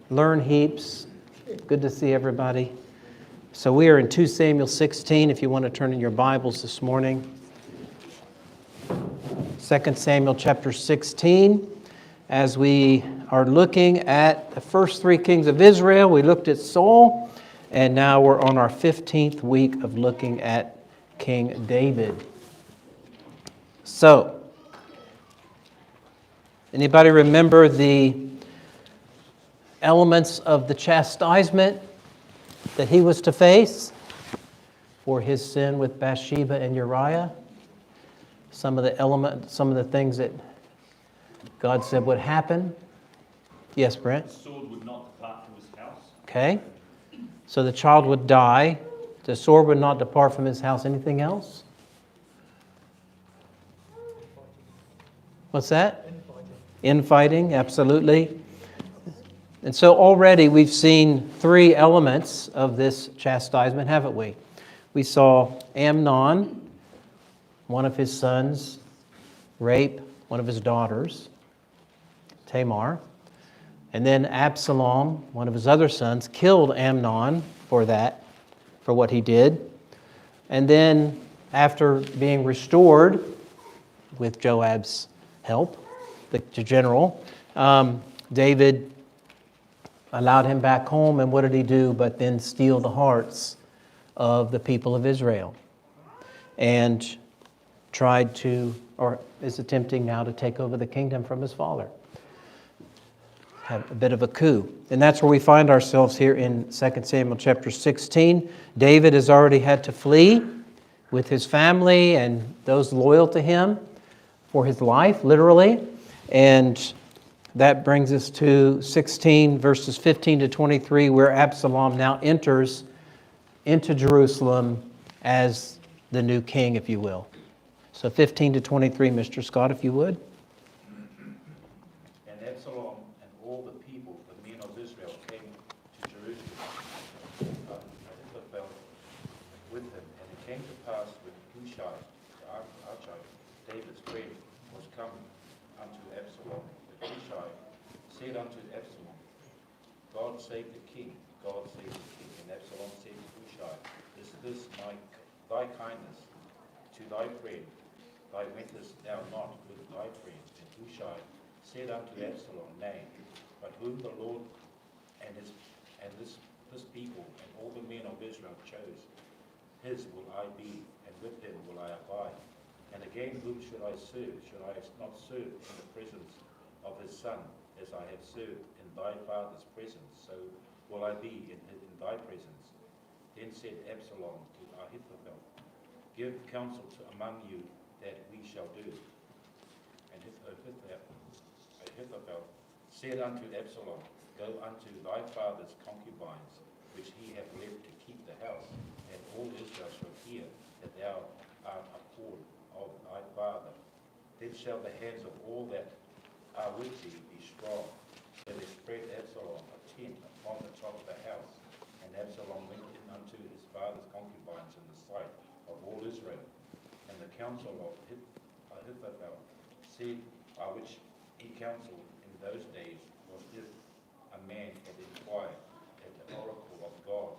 Learn heaps. Good to see everybody. So we are in 2 Samuel 16, if you want to turn in your Bibles this morning. 2 Samuel chapter 16. As we are looking at the first 3 kings of Israel, we looked at Saul, and now we're on our 15th week of looking at King David. So, anybody remember the elements of the chastisement that he was to face for his sin with Bathsheba and Uriah? Some of the things that God said would happen. Yes, Brent? The sword would not depart from his house. Okay. So the child would die. The sword would not depart from his house. Anything else? What's that? Infighting, absolutely. And so already we've seen 3 elements of this chastisement, haven't we? We saw Amnon, one of his sons, rape one of his daughters, Tamar. And then Absalom, one of his other sons, killed Amnon for what he did. And then after being restored with Joab's help, the general, David allowed him back home, and what did he do but then steal the hearts of the people of Israel? And tried to, or is attempting now to take over the kingdom from his father. Have a bit of a coup. And that's where we find ourselves here in 2 Samuel chapter 16. David has already had to flee with his family and those loyal to him for his life, literally. And that brings us to 16 verses 15 to 23, where Absalom now enters into Jerusalem as the new king, if you will. So 15 to 23, Mr. Scott, if you would. And Absalom and all the people, the men of Israel, came to Jerusalem. Ahithophel with him. And it came to pass when Hushai, the Archite, David's friend, was come unto Absalom, that Hushai said unto Absalom, God save the king, God save the king. And Absalom said to Hushai, Is this thy kindness to thy friend? Why wentest thou not with thy friend? And Hushai said unto Absalom, Nay, but whom the Lord and this people and all the men of Israel chose, his will I be, and with him will I abide. And again, whom should I serve? Should I not serve in the presence of his son, as I have served in thy father's presence? So will I be in thy presence. Then said Absalom to Ahithophel, Give counsel among you that we shall do. And Ahithophel said unto Absalom, Go unto thy father's concubines, which he hath left to keep the house, and all Israel shall hear that thou art a pawn of thy father. Then shall the hands of all that are with thee be strong. So they spread Absalom a tent upon the top of the house, and Absalom went in unto his father's concubines in the sight of all Israel. And the counsel of Ahithophel said, which he counseled in those days, was if a man had inquired at the oracle of God.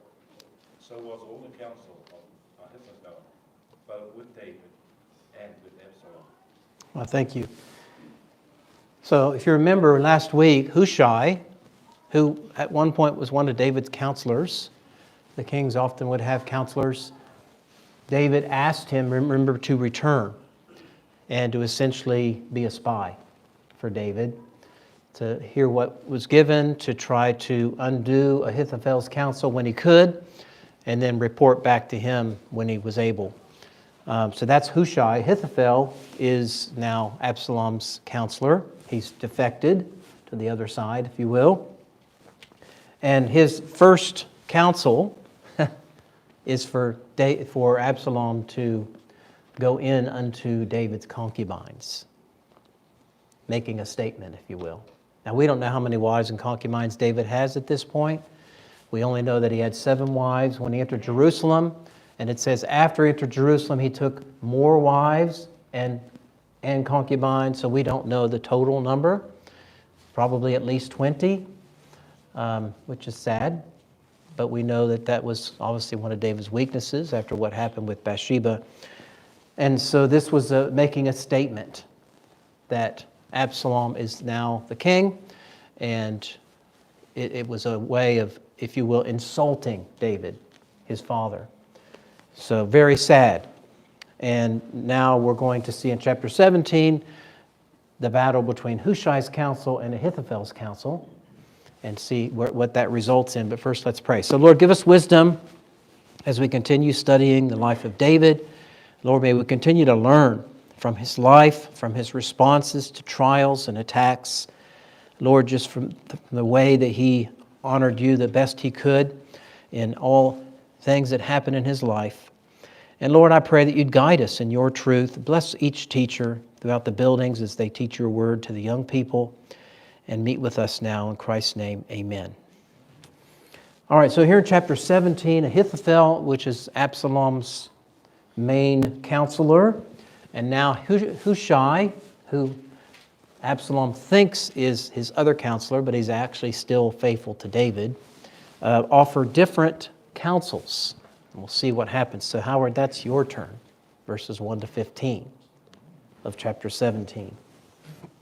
So was all the counsel of Ahithophel, both with David and with Absalom. Well, thank you. So if you remember last week, Hushai, who at one point was one of David's counselors, the kings often would have counselors, David asked him, remember, to return and to essentially be a spy for David, to hear what was given, to try to undo Ahithophel's counsel when he could, and then report back to him when he was able. So that's Hushai. Ahithophel is now Absalom's counselor. He's defected to the other side, if you will. And his first counsel is for Absalom to go in unto David's concubines, making a statement, if you will. Now, we don't know how many wives and concubines David has at this point. We only know that he had 7 wives when he entered Jerusalem, and it says after he entered Jerusalem, he took more wives and concubines, so we don't know the total number, probably at least 20. which is sad. But we know that that was obviously one of David's weaknesses after what happened with Bathsheba. And so this was making a statement that Absalom is now the king, and it was a way of, if you will, insulting David, his father. So very sad. And now we're going to see in chapter 17 the battle between Hushai's counsel and Ahithophel's counsel, and see what that results in. But first, let's pray. So, Lord, give us wisdom as we continue studying the life of David. Lord, may we continue to learn from his life, from his responses to trials and attacks. Lord, just from the way that he honored you the best he could in all things that happened in his life. And Lord, I pray that you'd guide us in your truth. Bless each teacher throughout the buildings as they teach your word to the young people. And meet with us now in Christ's name, amen. All right, so here in chapter 17, Ahithophel, which is Absalom's main counselor, and now Hushai, who Absalom thinks is his other counselor, but he's actually still faithful to David, offer different counsels. And we'll see what happens. So Howard, that's your turn, verses 1 to 15 of chapter 17.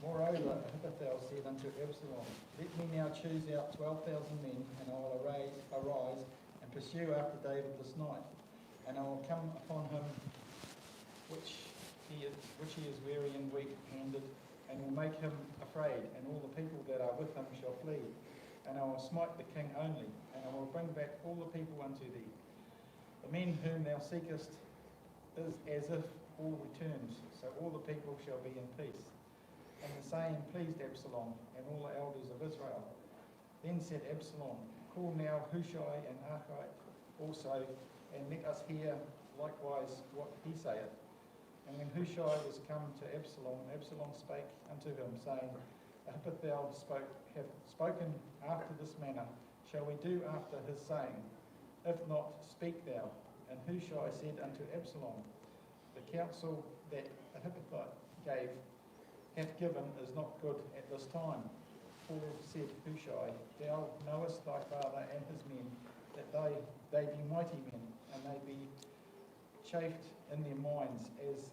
Moreover, Ahithophel said unto Absalom, Let me now choose out 12,000 men, and I will arise and pursue after David this night. And I will come upon him which he is weary and weak-handed, and will make him afraid, and all the people that are with him shall flee. And I will smite the king only, and I will bring back all the people unto thee. The men whom thou seekest is as if all returns, so all the people shall be in peace. And the saying pleased Absalom and all the elders of Israel. Then said Absalom, Call now Hushai and Archite also, and let us hear likewise what he saith. And when Hushai was come to Absalom, Absalom spake unto him, saying, Ahithophel hath spoken after this manner. Shall we do after his saying? If not, speak thou. And Hushai said unto Absalom, The counsel that Ahithophel hath given is not good at this time. For said Hushai, Thou knowest thy father and his men, that they be mighty men, and they be chafed in their minds as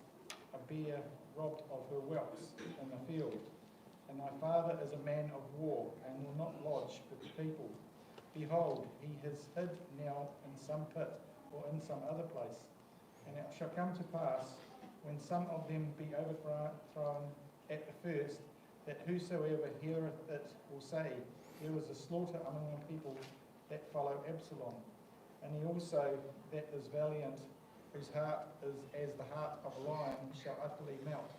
a bear robbed of her whelps in the field. And thy father is a man of war, and will not lodge with the people. Behold, he has hid now in some pit, or in some other place. And it shall come to pass, when some of them be overthrown at the first, that whosoever heareth it will say, There was a slaughter among the people that follow Absalom. And he also that is valiant, whose heart is as the heart of a lion, shall utterly melt.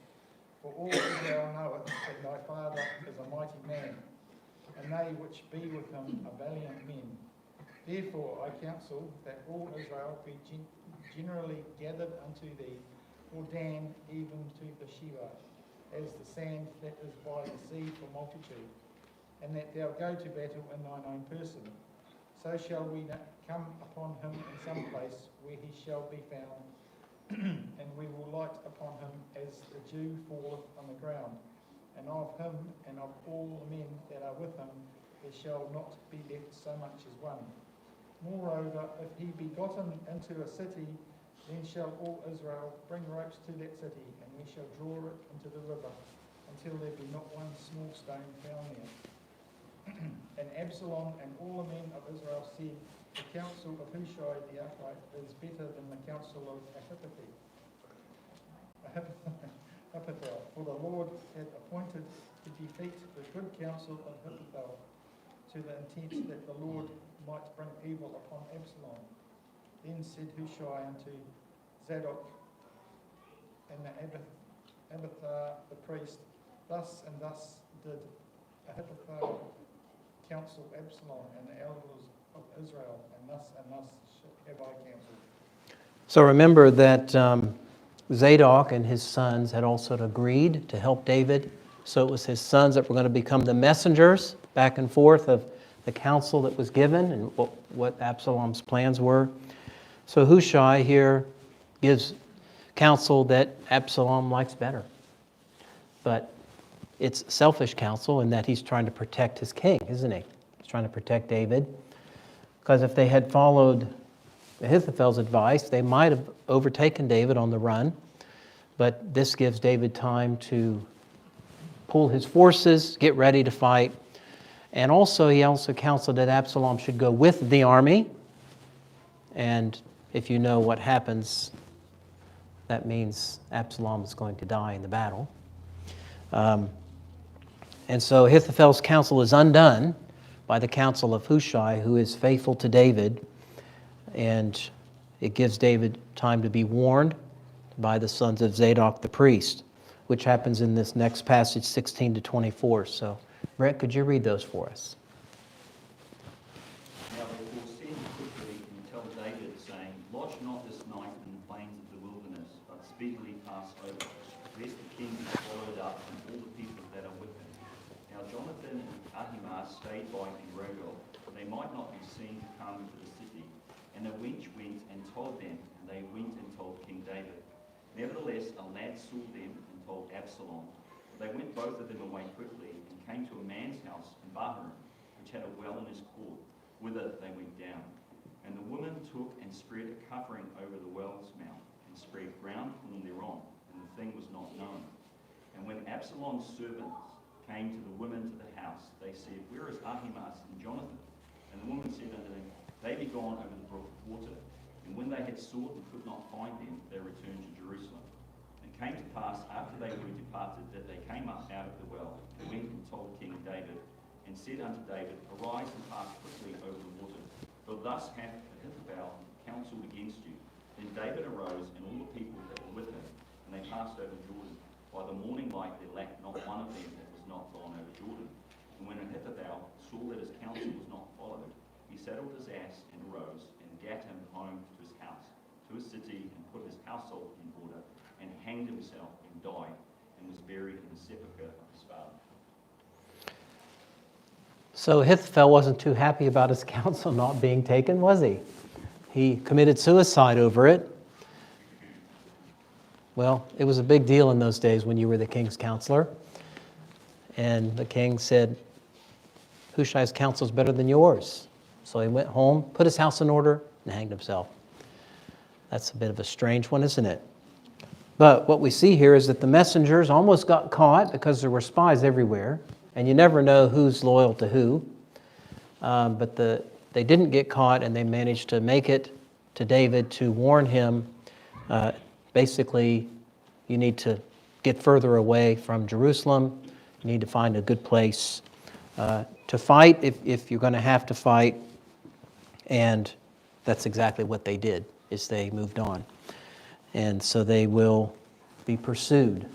For all Israel knoweth that thy father is a mighty man, and they which be with him are valiant men. Therefore I counsel that all Israel be generally gathered unto thee, for Dan even to Beersheba, as the sand that is by the sea for multitude, and that thou go to battle in thine own person. So shall we come upon him in some place where he shall be found, and we will light upon him as the dew falleth on the ground. And of him and of all the men that are with him there shall not be left so much as one. Moreover, if he be gotten into a city, then shall all Israel bring ropes to that city, and we shall draw it into the river, until there be not one small stone found there. And Absalom and all the men of Israel said, The counsel of Hushai the Archite is better than the counsel of Ahithophel. For the Lord hath appointed to defeat the good counsel of Ahithophel, to the intent that the Lord might bring evil upon Absalom. Then said Hushai unto Zadok and Abiathar the priest, Thus and thus did Ahithophel counsel Absalom and the elders of Israel, and thus have I counseled. So remember that Zadok and his sons had also agreed to help David. So it was his sons that were going to become the messengers back and forth of the counsel that was given and what Absalom's plans were. So Hushai here gives counsel that Absalom likes better. But it's selfish counsel in that he's trying to protect his king, isn't he? He's trying to protect David. Because if they had followed Ahithophel's advice, they might have overtaken David on the run. But this gives David time to pull his forces, get ready to fight. And also, he also counseled that Absalom should go with the army. And if you know what happens, that means Absalom is going to die in the battle. And so Ahithophel's counsel is undone by the counsel of Hushai, who is faithful to David. And it gives David time to be warned by the sons of Zadok the priest, which happens in this next passage, 16 to 24. So, Brett, could you read those for us? Now therefore send quickly and tell David, saying, Lodge not this night in the plains of the wilderness, but speedily pass over, lest the king be swallowed up and all the people that are with him. Now Jonathan and Ahimaaz stayed by in Rogel, for they might not be seen to come into the city. And a wench went and told them, and they went and told King David. Nevertheless, a lad saw them and told Absalom. They went both of them away quickly and came to a man's house in Bahurim, which had a well in his court, whither they went down. And the woman took and spread a covering over the well's mouth, and spread ground corn thereon, and the thing was not known. And when Absalom's servants came to the women to the house, they said, Where is Ahimaaz and Jonathan? And the woman said unto them, They be gone over the brook of water. And when they had sought and could not find them, they returned to Jerusalem. And it came to pass, after they were departed, that they came up out of the well, and went and told King David, and said unto David, Arise and pass quickly over the water, for thus hath Ahithophel counseled against you. Then David arose, and all the people that were with him, and they passed over Jordan. By the morning light there lacked not one of them that was not gone over Jordan. And when Ahithophel saw that his counsel was not followed, he saddled his ass and arose, and gat him home to his house, to his city, and put his household in order, and hanged himself and died, and was buried in the sepulchre of his father. So Ahithophel wasn't too happy about his counsel not being taken, was he? He committed suicide over it. Well, it was a big deal in those days when you were the king's counselor. And the king said, Hushai's counsel is better than yours. So he went home, put his house in order, and hanged himself. That's a bit of a strange one, isn't it? But what we see here is that the messengers almost got caught because there were spies everywhere, and you never know who's loyal to who. But they didn't get caught, and they managed to make it to David to warn him. Basically, you need to get further away from Jerusalem. You need to find a good place to fight if you're going to have to fight. And that's exactly what they did, is they moved on. And so they will be pursued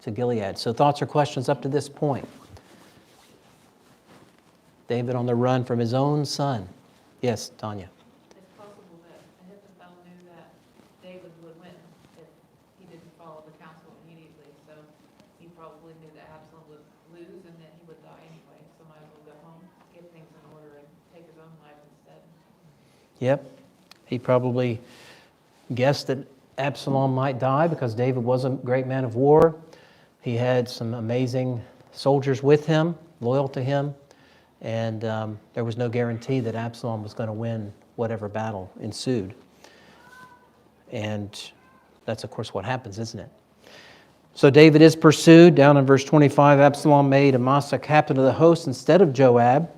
to Gilead. So thoughts or questions up to this point? David on the run from his own son. Yes, Tanya. It's possible that Ahithophel knew that David would win if he didn't follow the counsel immediately. So he probably knew that Absalom would lose and that he would die anyway. So might as well go home, get things in order, and take his own life instead. Yep. He probably guessed that Absalom might die because David was a great man of war. He had some amazing soldiers with him, loyal to him. And there was no guarantee that Absalom was going to win whatever battle ensued. And that's, of course, what happens, isn't it? So David is pursued. Down in verse 25, Absalom made Amasa captain of the host instead of Joab,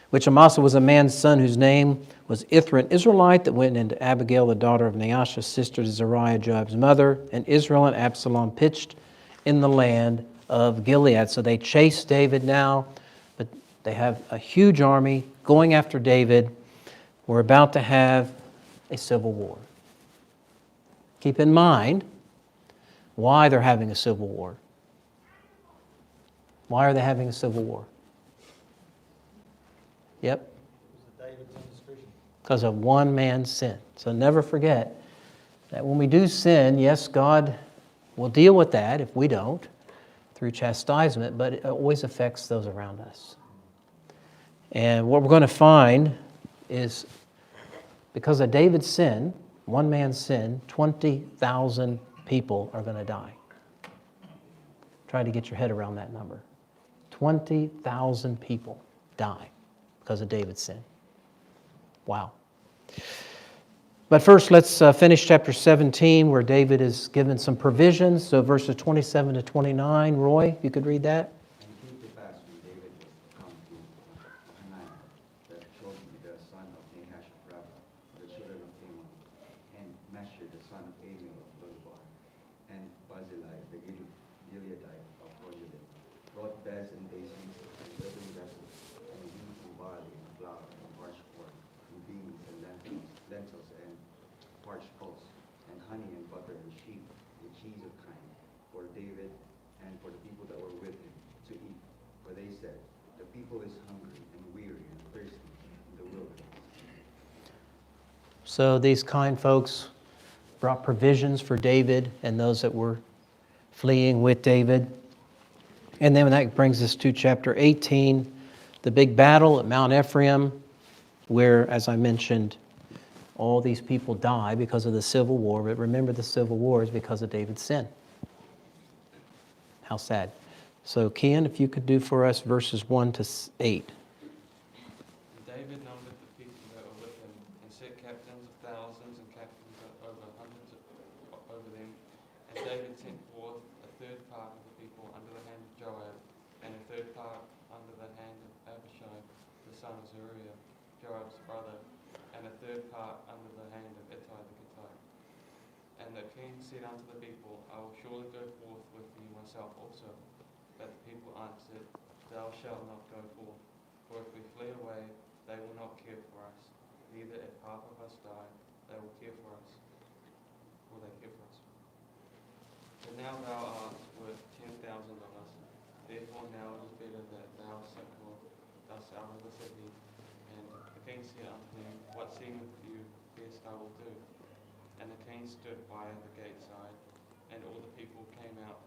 which Amasa was a man's son whose name was Ithra, an Israelite, that went into Abigail, the daughter of Nahash, sister to Zeruiah, Joab's mother. And Israel and Absalom pitched in the land of Gilead. So they chased David now. They have a huge army going after David. We're about to have a civil war. Keep in mind why they're having a civil war. Why are they having a civil war? Yep. David's indiscretion. Because of one man's sin. So never forget that when we do sin, yes, God will deal with that if we don't, through chastisement, but it always affects those around us. And what we're going to find is because of David's sin, one man's sin, 20,000 people are going to die. Try to get your head around that number. 20,000 people. die because of David's sin. Wow. But first, let's finish chapter 17, where David is given some provisions. So verses 27 to 29. Roy, you could read that. And it came to pass when David was come to Hananiah, that Tobi the son of Nahash of Rabbah, the children of Ammon, and Mashir the son of Amiel of Lodebar, and Barzillai the Gileadite of Rogelim, brought beds and basins, and earthen vessels, and wheat and barley, and flour, and parched corn, and beans, and lentils, and parched pulse, and honey, and butter, and sheep, and cheese of kind, for David and for the people that were with him to eat. For they said, the people is hungry and weary and thirsty in the wilderness. So these kind folks brought provisions for David and those that were fleeing with David. And then that brings us to chapter 18, the big battle at Mount Ephraim, where, as I mentioned, all these people die because of the civil war. But remember, the civil war is because of David's sin. How sad. So, Kian, if you could do for us verses 1 to 8. David numbered the people that were with him, and set captains of thousands and captains over hundreds over them. And David sent forth a third part of the people under the hand of Joab, and a third part under the hand of Abishai, the son of Zeruiah, Joab's brother, and a third part under the hand of Ittai the Gittite. And the king said unto the people, I will surely go forth with you myself also. But the people answered, Thou shalt not go forth, for if we flee away, they will not care for us. Neither if half of us die, they will care for us. Will they care for us? But now thou art worth 10,000 of us. Therefore now it is better that thou set forth thus out of the city. And the king said unto them, What seemeth you best I will do? And the king stood by the gate side, and all the people came out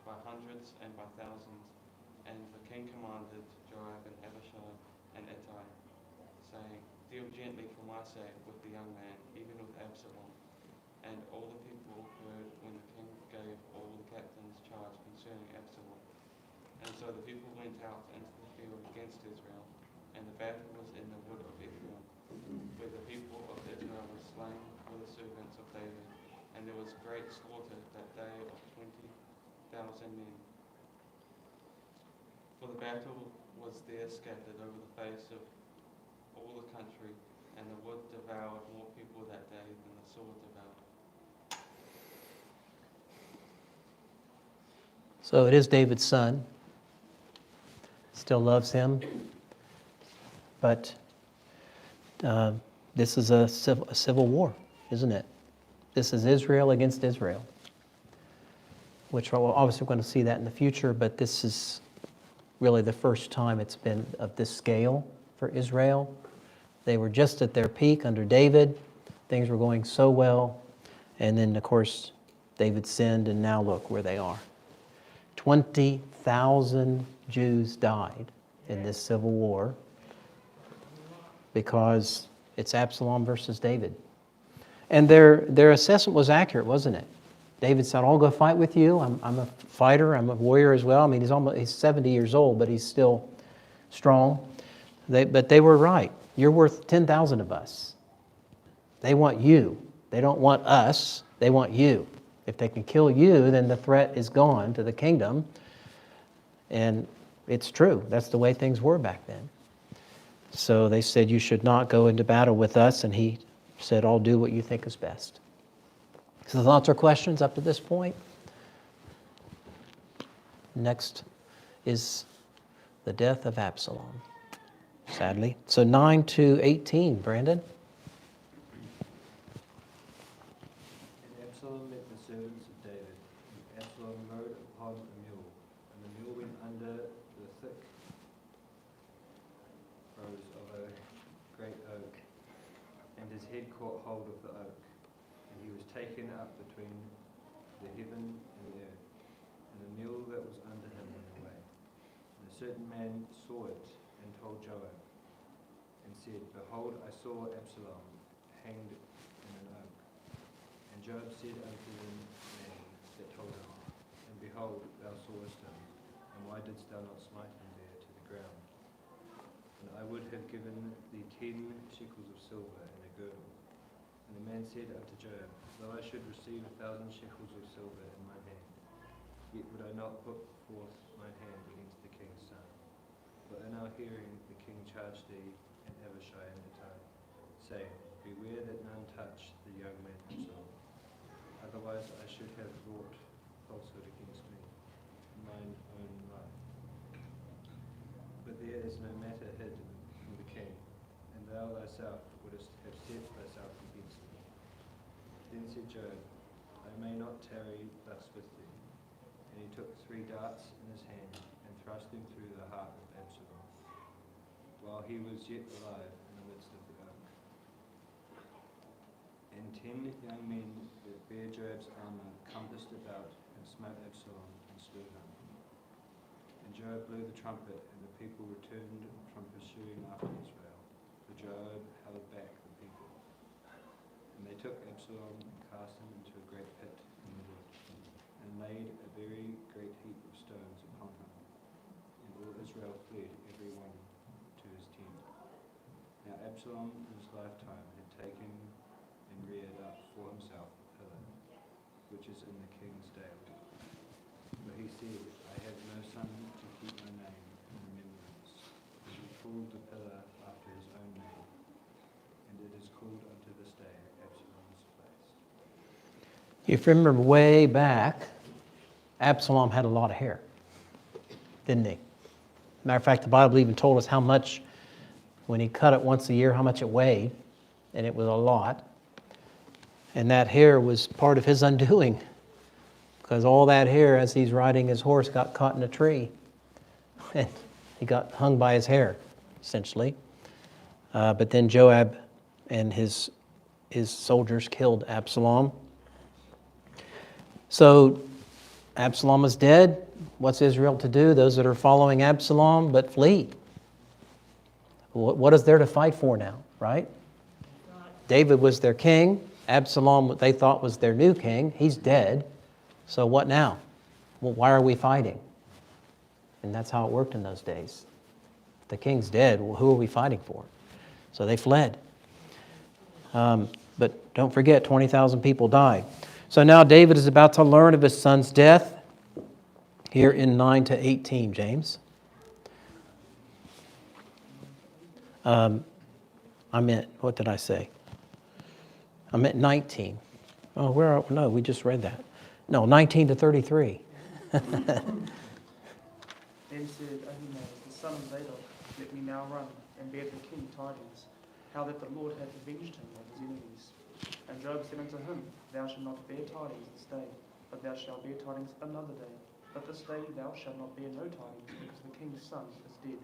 by hundreds and by thousands. And the king commanded Joab and Abishai and Ittai, saying, Deal gently for my sake with the young man, even with Absalom. And all the people heard when the king gave all the captains charge concerning Absalom. And so the people went out into the field against Israel, and the battle was in the wood of Ephraim, where the people of Israel were slain with the servants of David. And there was great slaughter that day of 20,000 men. For the battle was there scattered over the face of all the country, and the wood devoured more people that day than the sword devoured. So it is David's son. Still loves him. But this is a civil war, isn't it? This is Israel against Israel, which we're obviously going to see that in the future, but this is really the first time it's been of this scale for Israel. They were just at their peak under David. Things were going so well. And then, of course, David sinned, and now look where they are. 20,000 Jews died in this civil war because it's Absalom versus David. And their assessment was accurate, wasn't it? David said, I'll go fight with you. I'm a fighter. I'm a warrior as well. I mean, he's 70 years old, but he's still strong. But they were right. You're worth 10,000 of us. They want you. They don't want us. They want you. If they can kill you, then the threat is gone to the kingdom. And it's true. That's the way things were back then. So they said, you should not go into battle with us. And he said, I'll do what you think is best. So thoughts or questions up to this point? Next is the death of Absalom, sadly. So 9 to 18, Brandon. And Absalom met the servants of David, and Absalom rode upon a mule, and the mule went under the thick boughs of a great oak, and his head caught hold of the oak. And he was taken up between the heaven and the earth, and the mule that was under him went away. And a certain man saw it, and told Joab, and said, Behold, I saw Absalom hanged in an oak. And Joab said unto the man that told him, And behold, thou sawest him, and why didst thou not smite him there to the ground? would have given thee 10 shekels of silver and a girdle. And the man said unto Joab, Though I should receive 1,000 shekels of silver in my hand, yet would I not put forth mine hand against the king's son. But in our hearing the king charged thee and Abishai and Ittai, saying, Beware that none touch the young man Absalom. Otherwise I should have wrought falsehood against me, in mine own life. But there is no matter hid from the king, and thou thyself wouldest have set thyself against me. Then said Joab, I may not tarry thus with thee. And he took 3 darts in his hand, and thrust them through the heart of Absalom, while he was yet alive in the midst of the oak. And 10 young men that bare Joab's armour compassed about, and smote Absalom, and slew him. And Joab blew the trumpet, and the people returned from pursuing after Israel, for Joab held back the people. And they took Absalom and cast him into a great pit in the wood, and laid a very great heap of stones upon him. And all Israel fled, every one to his tent. Now Absalom in his lifetime had taken and reared up for himself a pillar, which is in the king's dale. For he said, I have no son to keep my name in remembrance. And he called the pillar after his own name, and it is called unto this day Absalom's place. If you remember way back, Absalom had a lot of hair, didn't he? Matter of fact, the Bible even told us how much, when he cut it once a year, how much it weighed, and it was a lot. And that hair was part of his undoing, because all that hair, as he's riding his horse, got caught in a tree. And he got hung by his hair, essentially. But then Joab and his soldiers killed Absalom. So Absalom is dead. What's Israel to do? Those that are following Absalom, but flee. What is there to fight for now, right? David was their king. Absalom, what they thought was their new king. He's dead. So what now? Well, why are we fighting? And that's how it worked in those days. The king's dead. Well, who are we fighting for? So they fled. But don't forget, 20,000 people died. So now David is about to learn of his son's death. Here in 9 to 18, James. I meant, what did I say? I meant 19. Oh, where are, no, we just read that. No, 19 to 33. Then said Ahimaaz, the son of Zadok, Let me now run, and bear the king tidings, how that the Lord hath avenged him of his enemies. And Joab said unto him, Thou shalt not bear tidings this day, but thou shalt bear tidings another day. But this day thou shalt not bear no tidings, because the king's son is dead.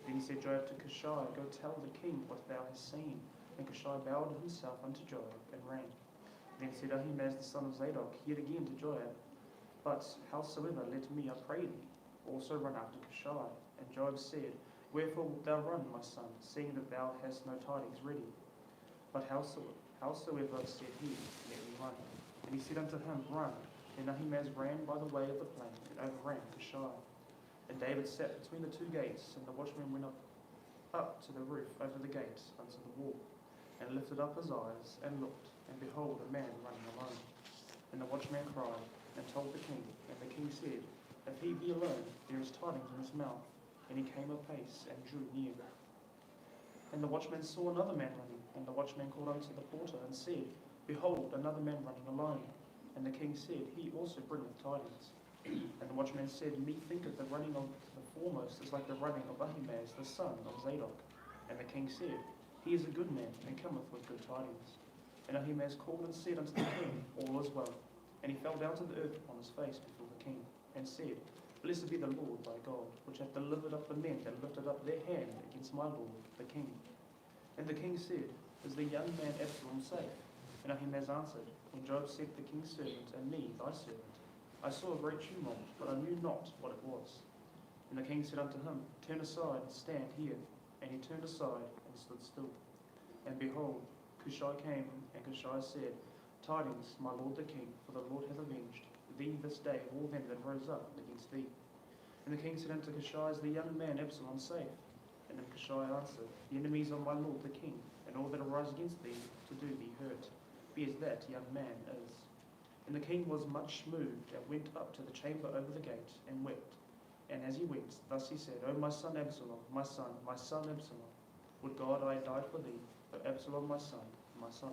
Then said Joab to Cushai, Go tell the king what thou hast seen. And Cushai bowed himself unto Joab, and ran. Then said Ahimaaz the son of Zadok yet again to Joab, But howsoever let me, I pray thee, also run after Cushai. And Joab said, Wherefore wilt thou run, my son, seeing that thou hast no tidings ready? But howsoever, said he, let me run. And he said unto him, Run. And Ahimaaz ran by the way of the plain, and overran Cushai. And David sat between the 2 gates, and the watchman went up to the roof over the gates unto the wall, and lifted up his eyes, and looked, and behold, a man running alone. And the watchman cried, and told the king. And the king said, If he be alone, there is tidings in his mouth. And he came apace, and drew near. And the watchman saw another man running. And the watchman called unto the porter, and said, Behold, another man running alone. And the king said, He also bringeth tidings. And the watchman said, Methinketh the running of the foremost is like the running of Ahimaaz the son of Zadok. And the king said, He is a good man, and cometh with good tidings. And Ahimaaz called and said unto the king, All is well. And he fell down to the earth upon his face before the king, and said, Blessed be the Lord thy God, which hath delivered up the men that lifted up their hand against my lord the king. And the king said, Is the young man Absalom safe? And Ahimaaz answered, When Joab said the king's servant, and me thy servant, I saw a great tumult, but I knew not what it was. And the king said unto him, Turn aside and stand here. And he turned aside and stood still. And behold, Cushai came, and Cushai said, Tidings, my lord the king, for the Lord hath avenged thee this day of all them that rose up against thee. And the king said unto Cushai, Is the young man Absalom safe? And then Hushai answered, The enemies of my lord the king, and all that arise against thee to do thee hurt, be as that young man is. And the king was much moved, and went up to the chamber over the gate, and wept. And as he wept, thus he said, O my son Absalom, my son Absalom, would God I died for thee, but Absalom my son, my son.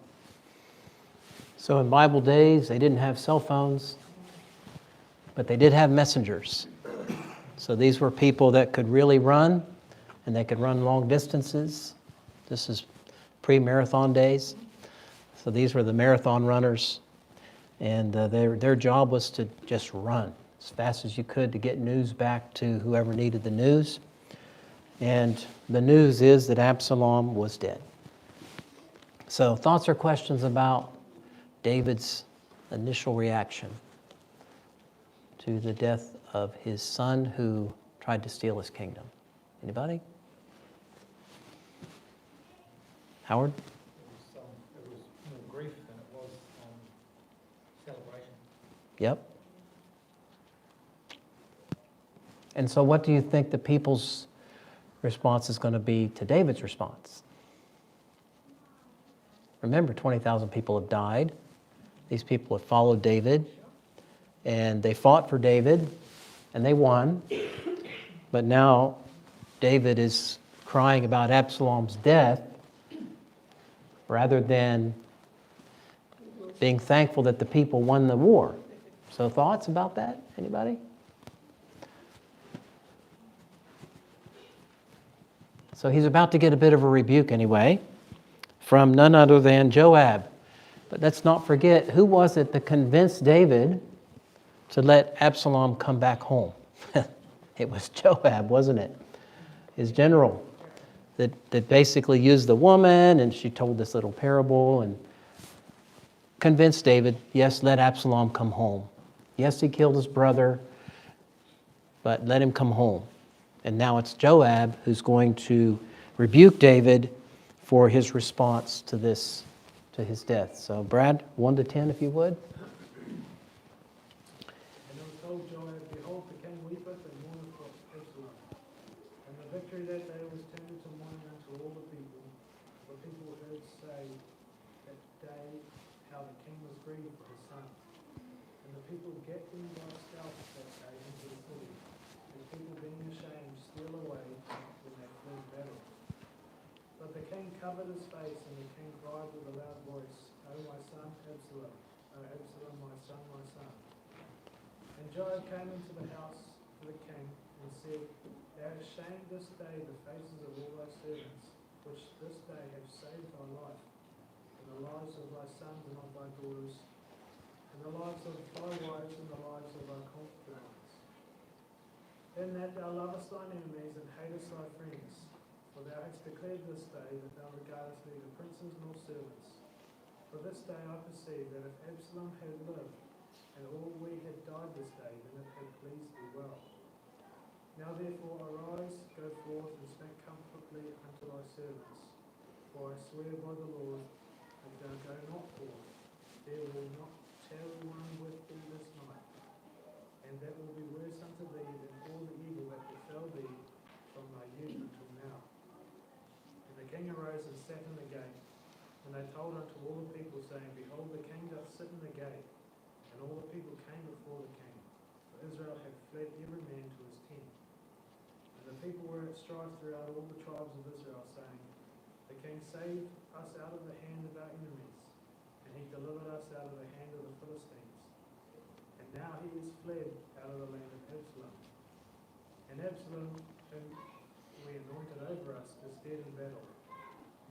So in Bible days, they didn't have cell phones, but they did have messengers. So these were people that could really run, and they could run long distances. This is pre-marathon days. So these were the marathon runners, and their job was to just run as fast as you could to get news back to whoever needed the news. And the news is that Absalom was dead. So thoughts or questions about David's initial reaction to the death of his son who tried to steal his kingdom? Anybody? Howard? It was more grief than it was celebration. Yep. And so what do you think the people's response is going to be to David's response? Remember, 20,000 people have died. These people have followed David, and they fought for David, and they won. But now David is crying about Absalom's death rather than being thankful that the people won the war. So thoughts about that? Anybody? So he's about to get a bit of a rebuke anyway from none other than Joab. But let's not forget, who was it that convinced David to let Absalom come back home? It was Joab, wasn't it? His general that basically used the woman, and she told this little parable and convinced David, yes, let Absalom come home. Yes, he killed his brother, but let him come home. And now it's Joab who's going to rebuke David for his response to this, to his death. So Brad, 1 to 10 if you would. And it was told Joab, Behold, the king weepeth and mourneth for Absalom. And the victory that day was turned into mourning unto all the people. For people heard say that day how the king was grieved for his son. And the people get them by stealth that day into the city. And people being ashamed steal away when they fled battle. But the king covered his face, and the king cried with a loud voice, O my son Absalom, O Absalom, my son, my son. And Joab came into the house to the king and said, Thou hast shamed this day the faces of all thy servants, which this day have saved thy life, and the lives of thy sons and of thy daughters, and the lives of thy wives and the lives of thy concubines. In that thou lovest thine enemies and hatest thy friends, for thou hast declared this day that thou regardest neither princes nor servants. For this day I perceive that if Absalom had lived, and all we had died this day, then it had pleased thee well. Now therefore arise, go forth, and speak comfortably unto thy servants. For I swear by the Lord, if thou go not forth, there will not tarry one with thee this night. And that will be worse unto thee than all the evil that befell thee from thy youth until now. And the king arose and sat in the gate. And they told unto all the people, saying, Behold, the king doth sit in the gate. And all the people came before the king. For Israel had fled every man to his tent. And the people were at strife throughout all the tribes of Israel, saying, The king saved us out of the hand of our enemies, and he delivered us out of the hand of the Philistines. And now he is fled out of the land of Absalom. And Absalom, whom we anointed over us, is dead in battle.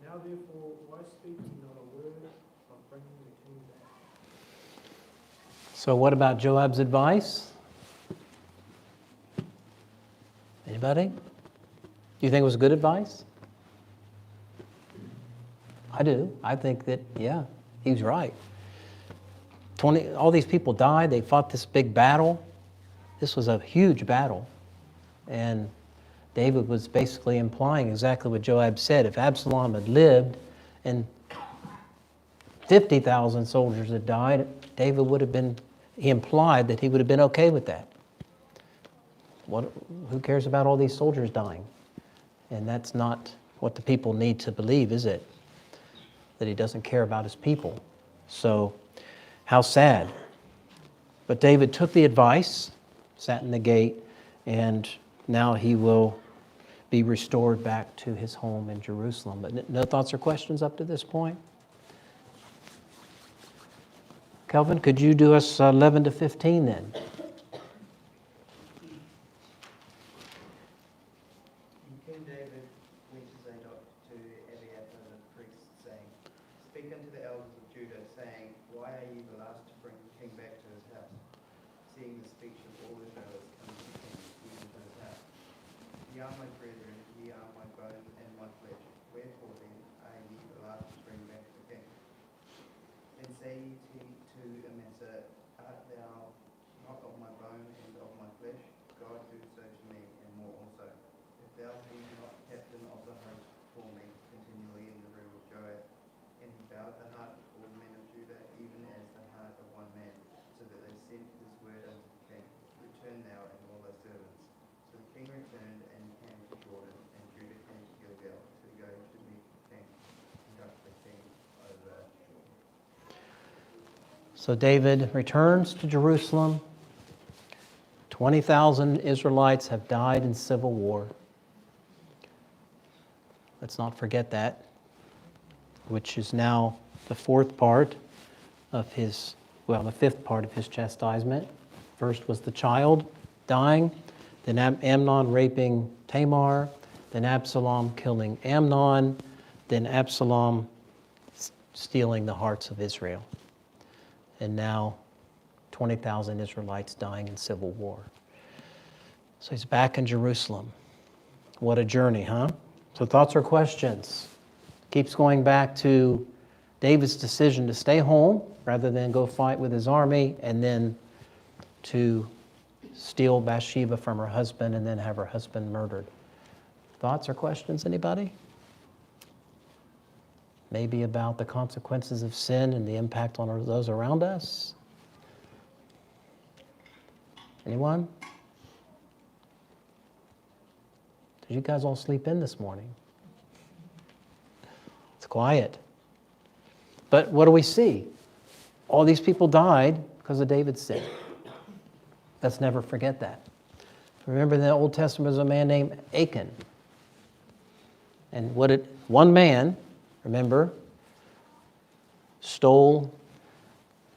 Now therefore, why speak ye not a word of bringing the king back? So what about Joab's advice? Anybody? Do you think it was good advice? I do. I think that, yeah, he was right. All these people died. They fought this big battle. This was a huge battle. And David was basically implying exactly what Joab said. If Absalom had lived and 50,000 soldiers had died, David would have been, he implied that he would have been okay with that. Who cares about all these soldiers dying? And that's not what the people need to believe, is it? That he doesn't care about his people. So, how sad. But David took the advice, sat in the gate, and now he will be restored back to his home in Jerusalem. But no thoughts or questions up to this point? Kelvin, could you do us 11 to 15 then? And King David went to Zadok to Abiathar the priest, saying, Speak unto the elders of Judah, saying, Why are ye the last to bring the king back to his house? Seeing the speech of all Israel is come to the king, even to his house. Ye are my brethren, ye are my bone and my flesh. Wherefore then are ye the last to bring back the king? Then say ye to Amasa, Art thou not of my bone and of my flesh? God do so to me, and more also. If thou be not captain of the host for me continually in the room of Joab, and he bowed the heart of all the men of Judah, even as the heart of one man, so that they sent this word unto the king, Return thou and all thy servants. So the king returned and came to Jordan, and Judah came to Gilgal to go to meet the king, and got the king over Jordan. So David returns to Jerusalem. 20,000 Israelites have died in civil war. Let's not forget that, which is now the fourth part of his, the fifth part of his chastisement. First was the child dying, then Amnon raping Tamar, then Absalom killing Amnon, then Absalom stealing the hearts of Israel. And now 20,000 Israelites dying in civil war. So he's back in Jerusalem. What a journey, huh? So thoughts or questions? Keeps going back to David's decision to stay home rather than go fight with his army, and then to steal Bathsheba from her husband and then have her husband murdered. Thoughts or questions, anybody? Maybe about the consequences of sin and the impact on those around us? Anyone? Did you guys all sleep in this morning? It's quiet. But what do we see? All these people died because of David's sin. Let's never forget that. Remember in the Old Testament was a man named Achan. And one man, remember, stole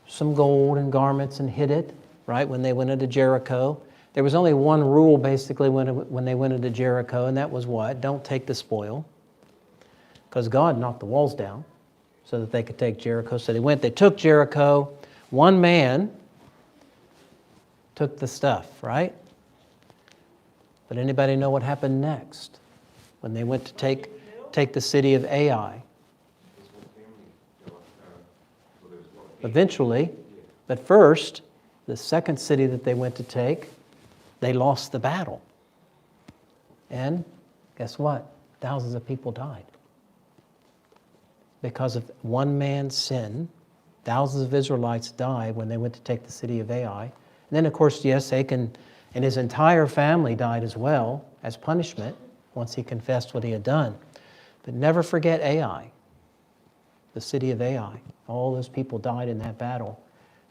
some gold and garments and hid it, right, when they went into Jericho. There was only one rule, basically, when they went into Jericho, and that was what? Don't take the spoil. Because God knocked the walls down so that they could take Jericho. So they took Jericho. One man took the stuff, right? But anybody know what happened next when they went to take the city of Ai? Eventually, but first, the second city that they went to take, they lost the battle. And guess what? Thousands of people died. Because of one man's sin, thousands of Israelites died when they went to take the city of Ai. And then, of course, yes, Achan and his entire family died as well as punishment once he confessed what he had done. But never forget Ai, the city of Ai. All those people died in that battle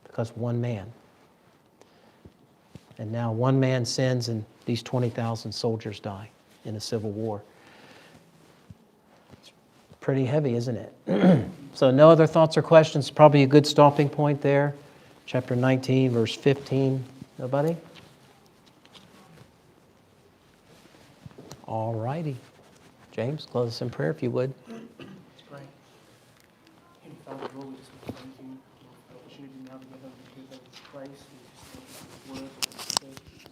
because one man. And now one man sins and these 20,000 soldiers die in a civil war. It's pretty heavy, isn't it? So no other thoughts or questions? Probably a good stopping point there. Chapter 19, verse 15. Nobody? All righty. James, close us in prayer if you would. It's great. And Father, Lord, we just want to thank you for the opportunity now to gather together this place and just the word of the